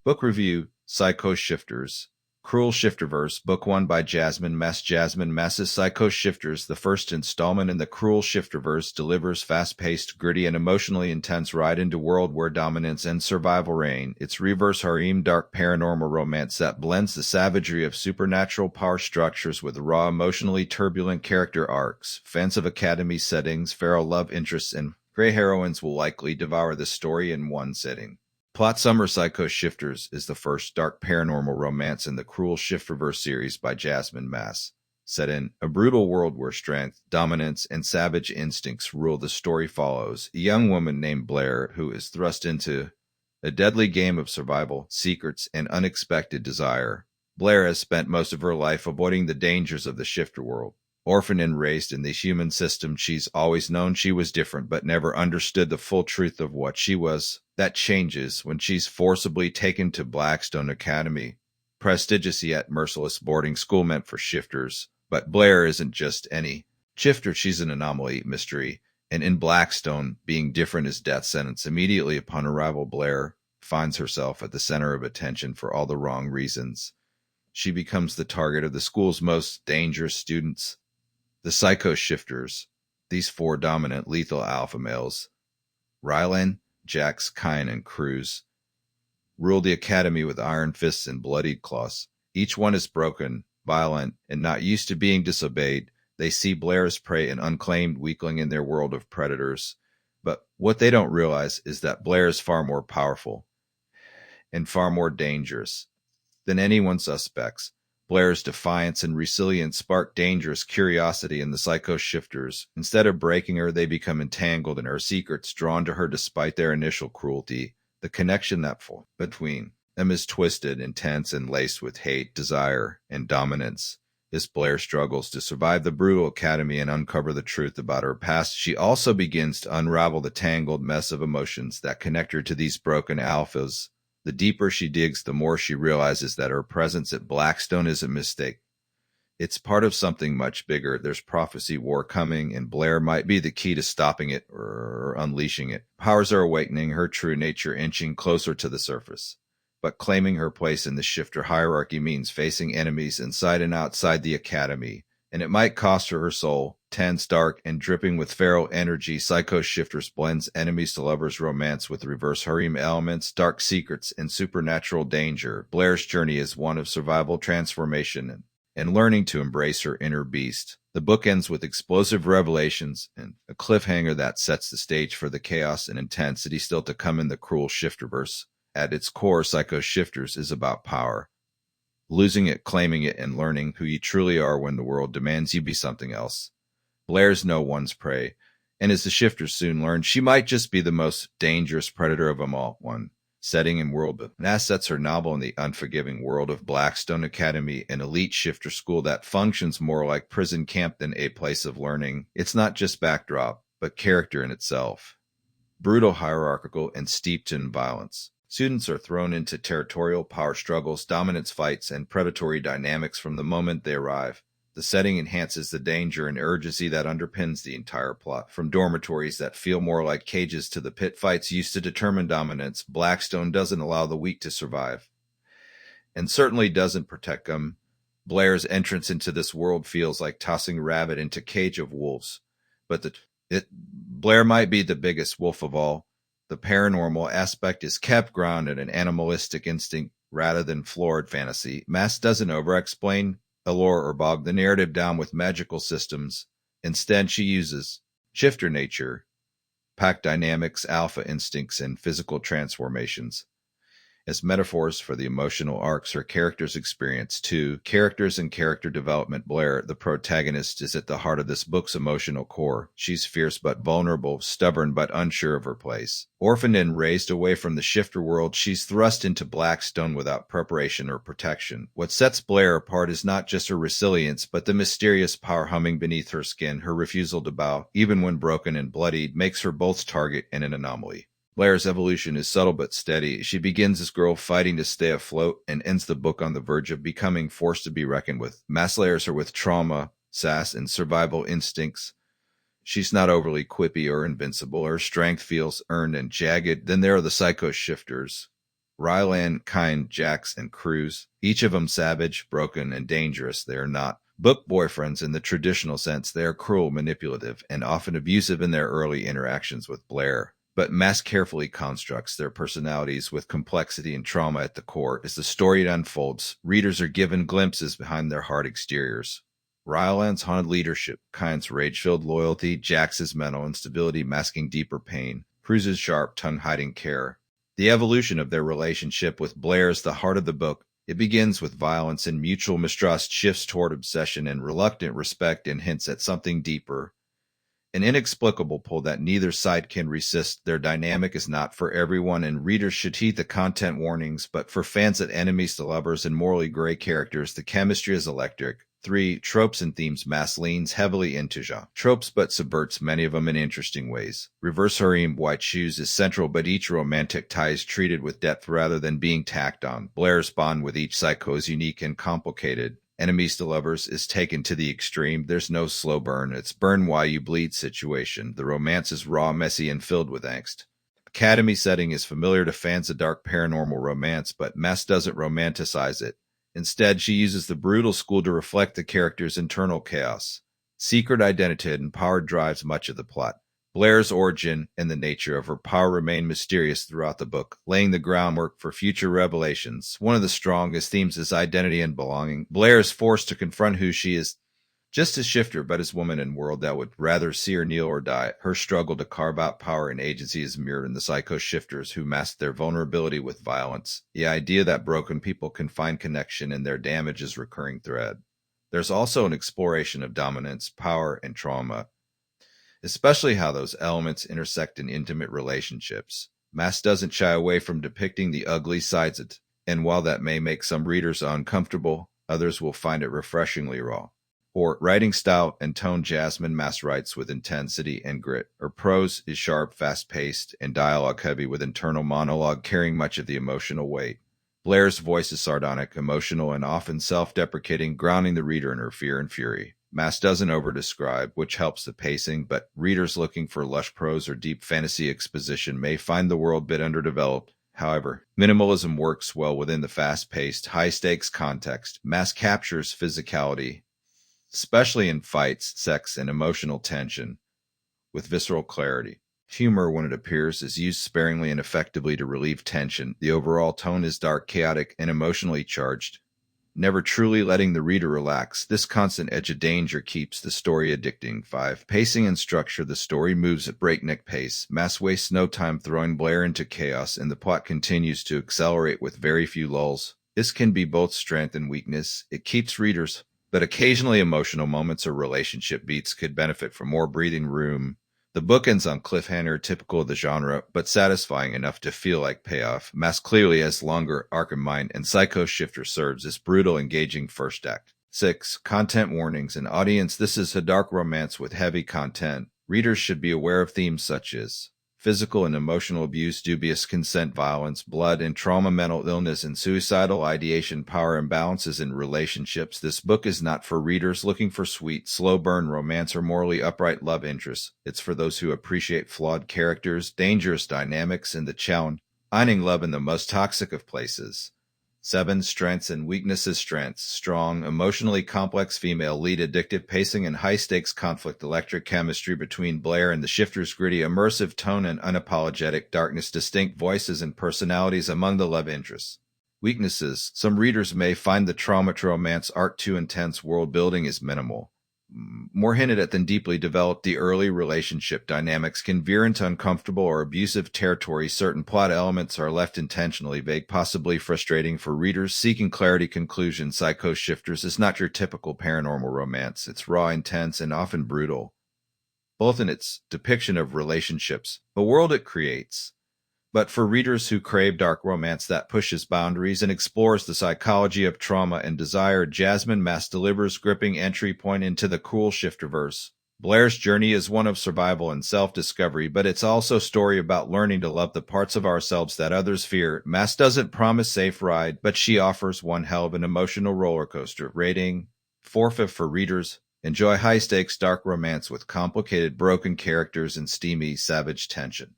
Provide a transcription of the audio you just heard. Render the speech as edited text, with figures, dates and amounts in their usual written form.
Book review, Psycho Shifters. Cruel Shifterverse, Book 1 by Jasmine Mas. Jasmine Mas's Psycho Shifters, the first installment in the Cruel Shifterverse, delivers fast-paced, gritty, and emotionally intense ride into world where dominance and survival reign. It's reverse harem dark paranormal romance that blends the savagery of supernatural power structures with raw, emotionally turbulent character arcs. Fans of Academy settings, feral love interests, and gray heroines will likely devour the story in one sitting. Plot Summer Psycho Shifters is the first dark paranormal romance in the Cruel Shifterverse series by Jasmine Mas. Set in a brutal world where strength, dominance, and savage instincts rule, the story follows a young woman named Blair who is thrust into a deadly game of survival, secrets, and unexpected desire. Blair has spent most of her life avoiding the dangers of the shifter world. Orphaned and raised in the human system, she's always known she was different but never understood the full truth of what she was. That changes when she's forcibly taken to Blackstone Academy, prestigious yet merciless boarding school meant for shifters. But Blair isn't just any shifter, she's an anomaly, mystery, and in Blackstone, being different is death sentence. Immediately upon arrival, Blair finds herself at the center of attention for all the wrong reasons. She becomes the target of the school's most dangerous students, the Psycho Shifters. These four dominant, lethal alpha males, Rylan, Jax, Kian, and Cruz, rule the academy with iron fists and bloodied claws. Each one is broken, violent, and not used to being disobeyed. They see Blair as prey, an unclaimed weakling in their world of predators. But what they don't realize is that Blair is far more powerful and far more dangerous than anyone suspects. Blair's defiance and resilience spark dangerous curiosity in the Psycho Shifters. Instead of breaking her, they become entangled in her secrets, drawn to her despite their initial cruelty. The connection that between them is twisted, intense, and laced with hate, desire, and dominance. As Blair struggles to survive the brutal academy and uncover the truth about her past, she also begins to unravel the tangled mess of emotions that connect her to these broken alphas. The deeper she digs, the more she realizes that her presence at Blackstone is a mistake. It's part of something much bigger. There's prophecy war coming, and Blair might be the key to stopping it or unleashing it. Powers are awakening, her true nature inching closer to the surface. But claiming her place in the shifter hierarchy means facing enemies inside and outside the academy, and it might cost her her soul. Tense, dark, and dripping with feral energy, Psycho Shifters blends enemies to lovers romance with reverse harem elements, dark secrets, and supernatural danger. Blair's journey is one of survival, transformation, and learning to embrace her inner beast. The book ends with explosive revelations and a cliffhanger that sets the stage for the chaos and intensity still to come in the Cruel Shifterverse. At its core, Psycho Shifters is about power. Losing it, claiming it, and learning who you truly are when the world demands you be something else. Blair's no one's prey, and as the shifters soon learn, she might just be the most dangerous predator of them all. One setting and world, but Nas sets her novel in the unforgiving world of Blackstone Academy, an elite shifter school that functions more like prison camp than a place of learning. It's not just backdrop, but character in itself. Brutal, hierarchical, and steeped in violence. Students are thrown into territorial power struggles, dominance fights, and predatory dynamics from the moment they arrive. The setting enhances the danger and urgency that underpins the entire plot. From dormitories that feel more like cages to the pit fights used to determine dominance, Blackstone doesn't allow the weak to survive, and certainly doesn't protect them. Blair's entrance into this world feels like tossing a rabbit into a cage of wolves. But Blair might be the biggest wolf of all. The paranormal aspect is kept grounded in animalistic instinct rather than florid fantasy. Mas doesn't over-explain, allure, or bog the narrative down with magical systems. Instead, she uses shifter nature, pack dynamics, alpha instincts, and physical transformations as metaphors for the emotional arcs her characters experience. 2. Characters and character development. Blair, the protagonist, is at the heart of this book's emotional core. She's fierce but vulnerable, stubborn but unsure of her place. Orphaned and raised away from the shifter world, she's thrust into Blackstone without preparation or protection. What sets Blair apart is not just her resilience, but the mysterious power humming beneath her skin. Her refusal to bow, even when broken and bloodied, makes her both target and an anomaly. Blair's evolution is subtle but steady. She begins as girl fighting to stay afloat and ends the book on the verge of becoming forced to be reckoned with. Mas layers her with trauma, sass, and survival instincts. She's not overly quippy or invincible. Her strength feels earned and jagged. Then there are the Psycho Shifters. Rylan, Kian, Jax, and Cruz, each of them savage, broken, and dangerous. They are not book boyfriends in the traditional sense. They are cruel, manipulative, and often abusive in their early interactions with Blair. But Mas carefully constructs their personalities with complexity and trauma at the core. As the story unfolds, readers are given glimpses behind their hard exteriors. Rylan's haunted leadership, Kian's rage-filled loyalty, Jax's mental instability masking deeper pain, Cruz's sharp tongue hiding care. The evolution of their relationship with Blair is the heart of the book. It begins with violence and mutual mistrust, shifts toward obsession and reluctant respect, and hints at something deeper. An inexplicable pull that neither side can resist. Their dynamic is not for everyone, and readers should heed the content warnings, but for fans of enemies to lovers and morally gray characters, the chemistry is electric. 3. Tropes and themes. Mas leans heavily into genre tropes, but subverts many of them in interesting ways. Reverse harem, white shoes is central, but each romantic tie is treated with depth rather than being tacked on. Blair's bond with each psycho is unique and complicated. Enemies to lovers is taken to the extreme. There's no slow burn. It's burn while you bleed situation. The romance is raw, messy, and filled with angst. Academy setting is familiar to fans of dark paranormal romance, but Mas doesn't romanticize it. Instead, she uses the brutal school to reflect the character's internal chaos. Secret identity and power drives much of the plot. Blair's origin and the nature of her power remain mysterious throughout the book, laying the groundwork for future revelations. One of the strongest themes is identity and belonging. Blair is forced to confront who she is, just as Shifter, but as woman in a world that would rather see her kneel or die. Her struggle to carve out power and agency is mirrored in the psycho shifters who mask their vulnerability with violence. The idea that broken people can find connection in their damage is a recurring thread. There's also an exploration of dominance, power, and trauma, especially how those elements intersect in intimate relationships. Mas doesn't shy away from depicting the ugly sides of it, and while that may make some readers uncomfortable, others will find it refreshingly raw. Or writing style and tone. Jasmine Mas writes with intensity and grit. Her prose is sharp, fast-paced, and dialogue-heavy, with internal monologue carrying much of the emotional weight. Blair's voice is sardonic, emotional, and often self-deprecating, grounding the reader in her fear and fury. Mas doesn't over-describe, which helps the pacing, but readers looking for lush prose or deep fantasy exposition may find the world a bit underdeveloped. However, minimalism works well within the fast-paced, high-stakes context. Mas captures physicality, especially in fights, sex, and emotional tension, with visceral clarity. Humor, when it appears, is used sparingly and effectively to relieve tension. The overall tone is dark, chaotic, and emotionally charged, never truly letting the reader relax. This constant edge of danger keeps the story addicting. 5. Pacing and structure. The story moves at breakneck pace. Mas wastes no time throwing Blair into chaos, and the plot continues to accelerate with very few lulls. This can be both strength and weakness. It keeps readers, but occasionally emotional moments or relationship beats could benefit from more breathing room. The book ends on cliffhanger, typical of the genre, but satisfying enough to feel like payoff. Mas clearly has longer arc in mind, and Psycho Shifter serves as brutal, engaging first act. 6. Content warnings and audience. This is a dark romance with heavy content. Readers should be aware of themes such as physical and emotional abuse, dubious consent, violence, blood and trauma, mental illness, and suicidal ideation, power imbalances in relationships. This book is not for readers looking for sweet, slow burn romance or morally upright love interests. It's for those who appreciate flawed characters, dangerous dynamics, and the challenge, finding love in the most toxic of places. 7. Strengths and weaknesses. Strengths: strong, emotionally complex female lead, addictive pacing and high-stakes conflict, electric chemistry between Blair and the shifters, gritty, immersive tone and unapologetic darkness, distinct voices and personalities among the love interests. Weaknesses: some readers may find the trauma to romance art too intense, world building is minimal, more hinted at than deeply developed. The early relationship dynamics can veer into uncomfortable or abusive territory. Certain plot elements are left intentionally vague, possibly frustrating for readers seeking clarity. Conclusion: Psycho Shifters is not your typical paranormal romance. It's raw, intense, and often brutal, both in its depiction of relationships, the world it creates, but for readers who crave dark romance that pushes boundaries and explores the psychology of trauma and desire, Jasmine Mas delivers gripping entry point into the cool Shifterverse. Blair's journey is one of survival and self-discovery, but it's also a story about learning to love the parts of ourselves that others fear. Mas doesn't promise safe ride, but she offers one hell of an emotional roller coaster. Rating: 4 for readers. Enjoy high-stakes dark romance with complicated, broken characters and steamy, savage tension.